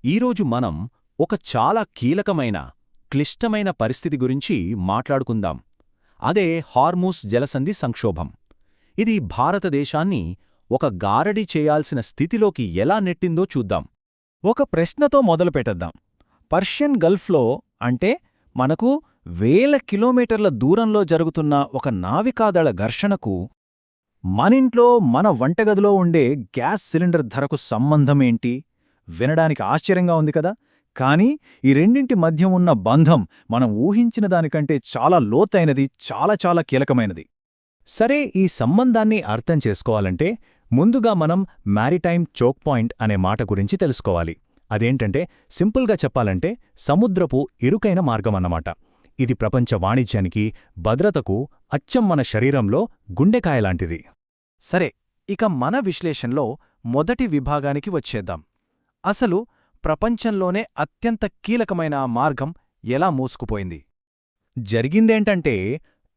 ఈరోజు మనం ఒక చాలా కీలకమైన క్లిష్టమైన పరిస్థితి గురించి మాట్లాడుకుందాం. అదే హార్మూజ్ జలసంధి సంక్షోభం. ఇది భారతదేశాన్ని ఒక గారడీ చేయాల్సిన స్థితిలోకి ఎలా నెట్టిందో చూద్దాం. ఒక ప్రశ్నతో మొదలుపెట్టద్దాం. పర్షియన్ గల్ఫ్లో అంటే మనకు వేల కిలోమీటర్ల దూరంలో జరుగుతున్న ఒక నావికాదళ ఘర్షణకు మనింట్లో మన వంటగదిలో ఉండే గ్యాస్ సిలిండర్ ధరకు సంబంధమేంటి? వినడానికి ఆశ్చర్యంగా ఉంది కదా, కానీ ఈ రెండింటి మధ్య ఉన్న బంధం మనం ఊహించిన దానికంటే చాలా లోతైనది, చాలా కీలకమైనది. సరే, ఈ సంబంధాన్ని అర్థం చేసుకోవాలంటే ముందుగా మనం మ్యారిటైమ్ చోక్ పాయింట్ అనే మాట గురించి తెలుసుకోవాలి. అదేంటంటే సింపుల్గా చెప్పాలంటే సముద్రపు ఇరుకైన మార్గమన్నమాట. ఇది ప్రపంచ వాణిజ్యానికి, భద్రతకు అచ్చం మన శరీరంలో గుండెకాయలాంటిది. సరే, ఇక మన విశ్లేషణలో మొదటి విభాగానికి వచ్చేద్దాం. అసలు ప్రపంచంలోనే అత్యంత కీలకమైన ఆ మార్గం ఎలా మూసుకుపోయింది? జరిగిందేంటంటే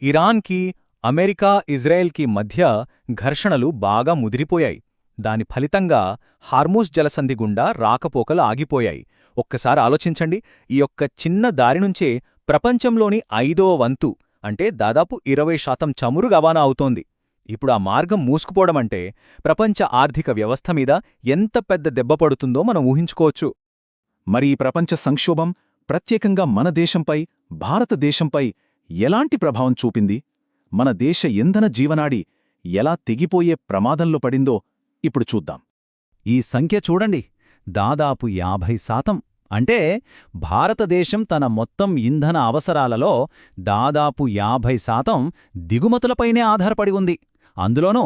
ఇరాన్కి, అమెరికా, ఇజ్రాయెల్కి మధ్య ఘర్షణలు బాగా ముదిరిపోయాయి. దాని ఫలితంగా హార్మూజ్ జలసంధి గుండా రాకపోకలు ఆగిపోయాయి. ఒక్కసారి ఆలోచించండి, ఈ యొక్క చిన్న దారినుంచే ప్రపంచంలోని 5వ వంతు అంటే దాదాపు 20% చమురు రవాణా అవుతోంది. ఇప్పుడు ఆ మార్గం మూసుకుపోవడమంటే ప్రపంచ ఆర్థిక వ్యవస్థ మీద ఎంత పెద్ద దెబ్బ పడుతుందో మనం ఊహించుకోవచ్చు. మరి ఈ ప్రపంచ సంక్షోభం ప్రత్యేకంగా మన దేశంపై, భారతదేశంపై ఎలాంటి ప్రభావం చూపింది? మన దేశ ఇంధన జీవనాడి ఎలా తెగిపోయే ప్రమాదంలో పడిందో ఇప్పుడు చూద్దాం. ఈ సంఖ్య చూడండి, దాదాపు 50%. అంటే భారతదేశం తన మొత్తం ఇంధన అవసరాలలో దాదాపు 50% దిగుమతులపైనే ఆధారపడి ఉంది. అందులోనూ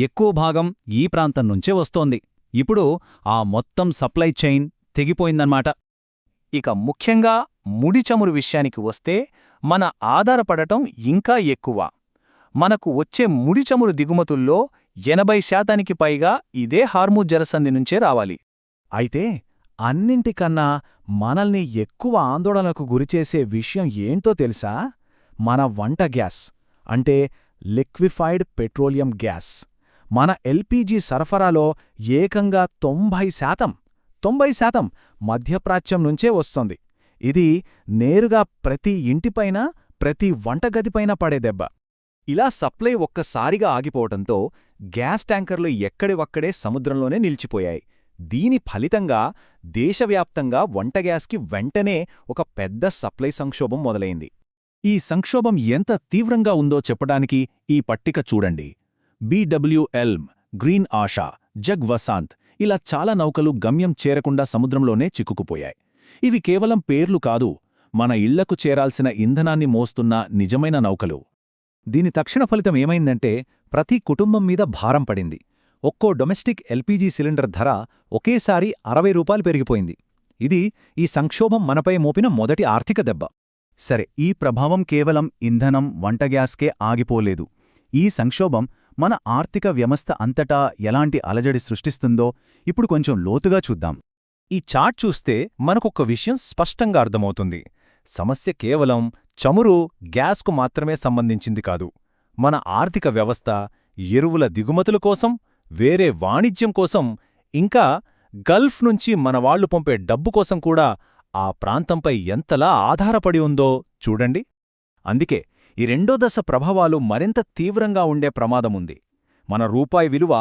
ఎక్కువ భాగం ఈ ప్రాంతం నుంచే వస్తోంది. ఇప్పుడు ఆ మొత్తం సప్లై చైన్ తెగిపోయిందన్నమాట. ఇక ముఖ్యంగా ముడి చమురు విషయానికి వస్తే మన ఆధారపడటం ఇంకా ఎక్కువ. మనకు వచ్చే ముడి చమురు దిగుమతుల్లో 80% పైగా ఇదే హార్మూజ్ జలసంధి నుంచే రావాలి. అయితే అన్నింటికన్నా మనల్ని ఎక్కువ ఆందోళనకు గురిచేసే విషయం ఏంటో తెలుసా? మన వంట గ్యాస్ అంటే లిక్విఫైడ్ పెట్రోలియం గ్యాస్. మన ఎల్పీజీ సరఫరాలో ఏకంగా 90% మధ్యప్రాచ్యం నుంచే వస్తోంది. ఇది నేరుగా ప్రతి ఇంటిపైన, ప్రతి వంటగదిపైన పడే దెబ్బ. ఇలా సప్లై ఒక్కసారిగా ఆగిపోవటంతో గ్యాస్ ట్యాంకర్లు ఎక్కడివక్కడే సముద్రంలోనే నిలిచిపోయాయి. దీని ఫలితంగా దేశవ్యాప్తంగా వంటగ్యాస్కి వెంటనే ఒక పెద్ద సప్లై సంక్షోభం మొదలైంది. ఈ సంక్షోభం ఎంత తీవ్రంగా ఉందో చెప్పడానికి ఈ పట్టిక చూడండి. BW Elm, Green Asha, Jag Vasant ఇలా చాలా నౌకలు గమ్యం చేరకుండా సముద్రంలోనే చిక్కుకుపోయాయి. ఇవి కేవలం పేర్లు కాదు, మన ఇళ్లకు చేరాల్సిన ఇంధనాన్ని మోస్తున్న నిజమైన నౌకలు. దీని తక్షణ ఫలితం ఏమైందంటే ప్రతి కుటుంబం మీద భారం పడింది. ఒక్కో డొమెస్టిక్ ఎల్పీజీ సిలిండర్ ధర ఒకేసారి 60 రూపాయలు పెరిగిపోయింది. ఇది ఈ సంక్షోభం మనపై మోపిన మొదటి ఆర్థిక దెబ్బ. సరే, ఈ ప్రభావం కేవలం ఇంధనం, వంటగ్యాస్కే ఆగిపోలేదు. ఈ సంక్షోభం మన ఆర్థిక వ్యవస్థ అంతటా ఎలాంటి అలజడి సృష్టిస్తుందో ఇప్పుడు కొంచెం లోతుగా చూద్దాం. ఈ చార్ట్ చూస్తే మనకొక్క విషయం స్పష్టంగా అర్థమవుతుంది. సమస్య కేవలం చమురు, గ్యాస్కు మాత్రమే సంబంధించింది కాదు. మన ఆర్థిక వ్యవస్థ, ఎరువుల దిగుమతుల కోసం, వేరే వాణిజ్యం కోసం, ఇంకా గల్ఫ్ నుంచి మనవాళ్లు పంపే డబ్బు కోసం కూడా ఆ ప్రాంతంపై ఎంతలా ఆధారపడి ఉందో చూడండి. అందుకే ఈ రెండో దశ ప్రభావాలు మరింత తీవ్రంగా ఉండే ప్రమాదముంది. మన రూపాయి విలువ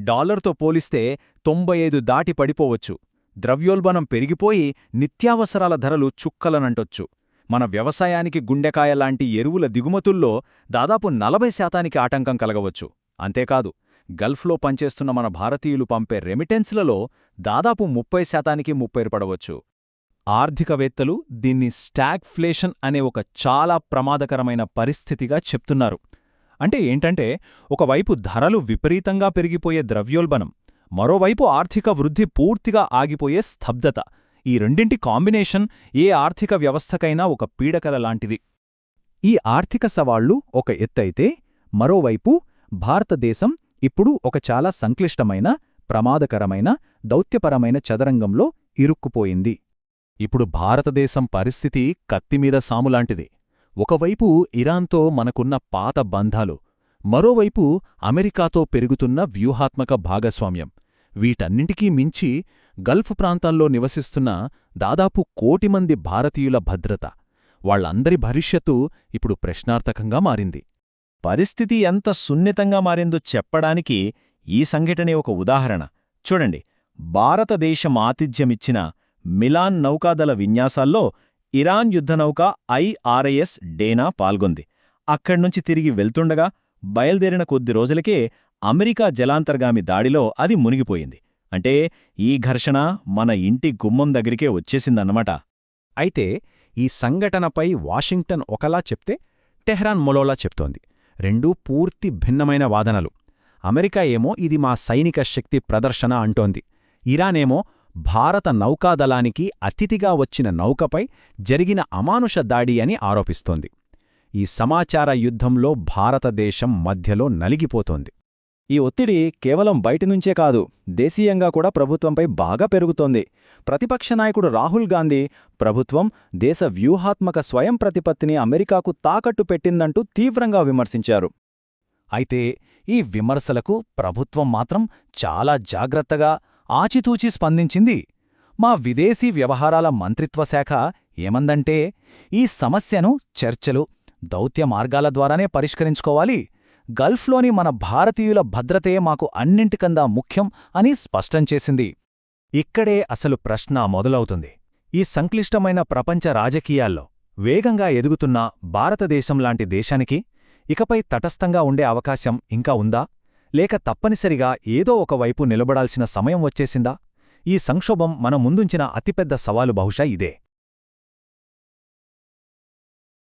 డాలర్తో పోలిస్తే 95 దాటి పడిపోవచ్చు. ద్రవ్యోల్బణం పెరిగిపోయి నిత్యావసరాల ధరలు చుక్కలనంటొచ్చు. మన వ్యవసాయానికి గుండెకాయలాంటి ఎరువుల దిగుమతుల్లో దాదాపు 40% ఆటంకం కలగవచ్చు. అంతేకాదు, గల్ఫ్లో పనిచేస్తున్న మన భారతీయులు పంపే రెమిటెన్స్లలో దాదాపు 30% ముప్పేర్పడవచ్చు. ఆర్థికవేత్తలు దీన్ని స్టాగ్ఫ్లేషన్ అనే ఒక చాలా ప్రమాదకరమైన పరిస్థితిగా చెప్తున్నారు. అంటే ఏంటంటే ఒకవైపు ధరలు విపరీతంగా పెరిగిపోయే ద్రవ్యోల్బణం, మరోవైపు ఆర్థిక వృద్ధి పూర్తిగా ఆగిపోయే స్తబ్దత. ఈ రెండింటి కాంబినేషన్ ఏ ఆర్థిక వ్యవస్థకైనా ఒక పీడకల లాంటిది. ఈ ఆర్థిక సవాళ్లు ఒక ఎత్తైతే, మరోవైపు భారతదేశం ఇప్పుడు ఒక చాలా సంక్లిష్టమైన, ప్రమాదకరమైన, దౌత్యపరమైన చదరంగంలో ఇరుక్కుపోయింది. ఇప్పుడు భారతదేశం పరిస్థితి కత్తిమీద సాములాంటిది. ఒకవైపు ఇరాన్తో మనకున్న పాత బంధాలు, మరోవైపు అమెరికాతో పెరుగుతున్న వ్యూహాత్మక భాగస్వామ్యం. వీటన్నింటికీ మించి గల్ఫ్ ప్రాంతాల్లో నివసిస్తున్న దాదాపు 1 కోటి మంది భారతీయుల భద్రత, వాళ్లందరి భవిష్యత్తు ఇప్పుడు ప్రశ్నార్థకంగా మారింది. పరిస్థితి ఎంత సున్నితంగా మారిందో చెప్పడానికి ఈ సంఘటనే ఒక ఉదాహరణ. చూడండి, భారతదేశం ఆతిథ్యమిచ్చిన మిలాన్ నౌకాదళ విన్యాసాల్లో ఇరాన్ యుద్ధనౌక IRIS డేనా పాల్గొంది. అక్కడ్నుంచి తిరిగి వెళ్తుండగా బయల్దేరిన కొద్ది రోజులకే అమెరికా జలాంతర్గామి దాడిలో అది మునిగిపోయింది. అంటే ఈ ఘర్షణ మన ఇంటి గుమ్మం దగ్గరికే వచ్చేసిందన్నమాట. అయితే ఈ సంఘటనపై వాషింగ్టన్ ఒకలా చెప్తే టెహ్రాన్ మరోలా చెప్తోంది. రెండూ పూర్తి భిన్నమైన వాదనలు. అమెరికా ఏమో ఇది మా సైనిక శక్తి ప్రదర్శన అంటోంది. ఇరానేమో భారత నౌకాదళానికి అతిథిగా వచ్చిన నౌకపై జరిగిన అమానుష దాడి అని ఆరోపిస్తోంది. ఈ సమాచార యుద్ధంలో భారతదేశం మధ్యలో నలిగిపోతోంది. ఈ ఒత్తిడి కేవలం బయటినుంచే కాదు, దేశీయంగా కూడా ప్రభుత్వంపై బాగా పెరుగుతోంది. ప్రతిపక్ష నాయకుడు రాహుల్ గాంధీ ప్రభుత్వం దేశ వ్యూహాత్మక స్వయం ప్రతిపత్తిని అమెరికాకు తాకట్టు పెట్టిందంటూ తీవ్రంగా విమర్శించారు. అయితే ఈ విమర్శలకు ప్రభుత్వం మాత్రం చాలా జాగ్రత్తగా, ఆచితూచి స్పందించింది. మా విదేశీ వ్యవహారాల మంత్రిత్వశాఖ ఏమందంటే, ఈ సమస్యను చర్చలు, దౌత్య మార్గాల ద్వారానే పరిష్కరించుకోవాలి, గల్ఫ్లోని మన భారతీయుల భద్రతే మాకు అన్నింటికన్నా ముఖ్యం అని స్పష్టం చేసింది. ఇక్కడే అసలు ప్రశ్న మొదలవుతుంది. ఈ సంక్లిష్టమైన ప్రపంచ రాజకీయాల్లో వేగంగా ఎదుగుతున్న భారతదేశంలాంటి దేశానికి ఇకపై తటస్థంగా ఉండే అవకాశం ఇంకా ఉందా? లేక తప్పనిసరిగా ఏదో ఒకవైపు నిలబడాల్సిన సమయం వచ్చేసిందా? ఈ సంక్షోభం మన ముందుంచిన అతిపెద్ద సవాలు బహుశా ఇదే.